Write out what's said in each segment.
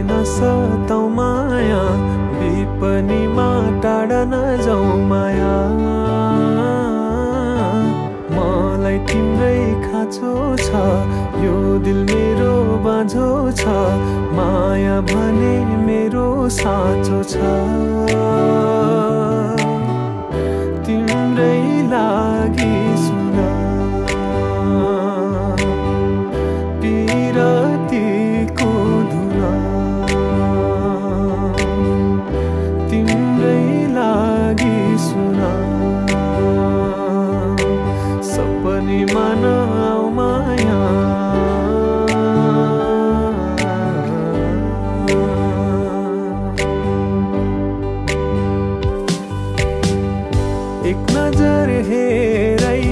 नसताऊ माया, विपनीमा टाढा नजाऊ माया। मलाई तिम्रै खाँचो छ, यो दिल मेरो बाँझो छ, माया भने मेरो साँचो छ। तिम्रै लागि सुना पिरतीको धुना, तिम्रै लागि सुना सपनीमा नआऊ माया। एक नजर हेरै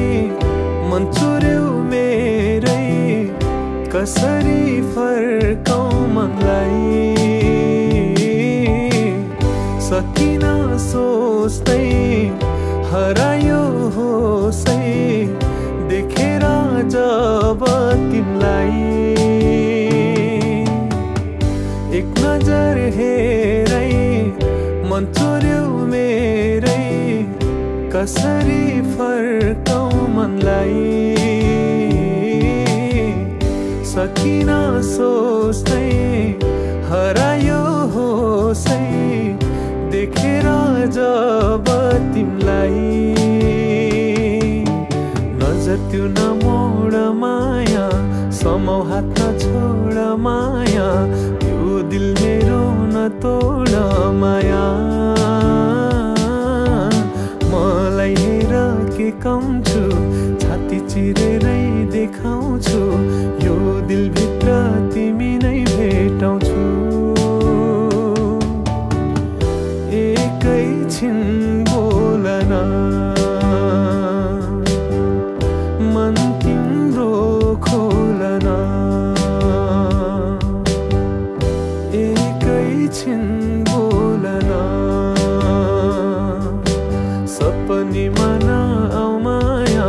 मन चोर्यौ मेरै, कसरी फर्काऊ मनलाई। सकिन सोच्दै हरायो होसै, देखेर जब तिमलाई। एक नजर हेरै मन चोर्यौ मेरै, कसरी फर्काऊ मनलाई। सकिन सोच्दै हरायो होसै, देखेर जब तिमलाई। नजर त्यो नमोड माया, समाउ हात नछोड माया, यो दिल मेरो नतोड माया। मलाई हेर के कम छु, छाती चिरेरै देखाउँछु, यो दिलभित्र तिमी नै भेटाउँछु। एकैछिन बोलन मन तिम्रो खोलन, एकैछिन बोलन सपनीमा नआऊ माया।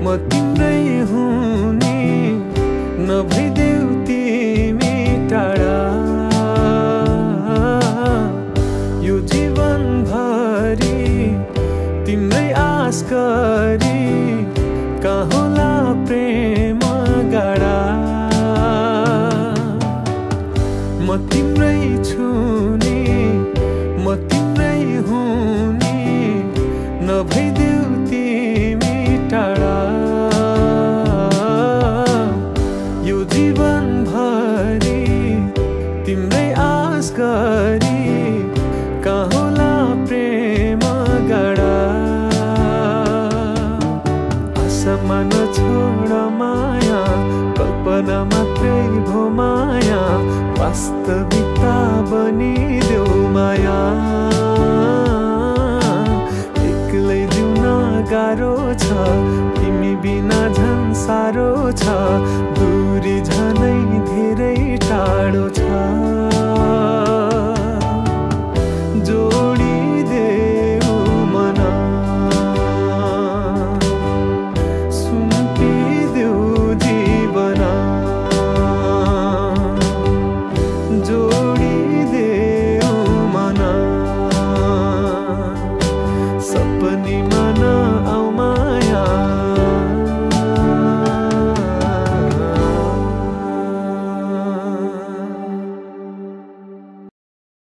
म तिम्रै हुने, नभइदेऊ तिमी टाढा। यो जीवनभरि तिम्रै आस गरी, कहाँ होला प्रेम गाडा। म तिम्रै छुने, म तिम्रै हुने, नभइदेऊ तिमी टाढा। यो जीवनभरि तिम्रै आस गरी, कहाँ होला प्रेम गाडा। आशामा नछोड माया, कल्पना मात्रै भो माया, वास्तविकता बनिदेऊ माया। एक्लै जिउन गाह्रो छ, तिमी बिना झन् साह्रो छ, दूरी झनै धेरै टाढो छ।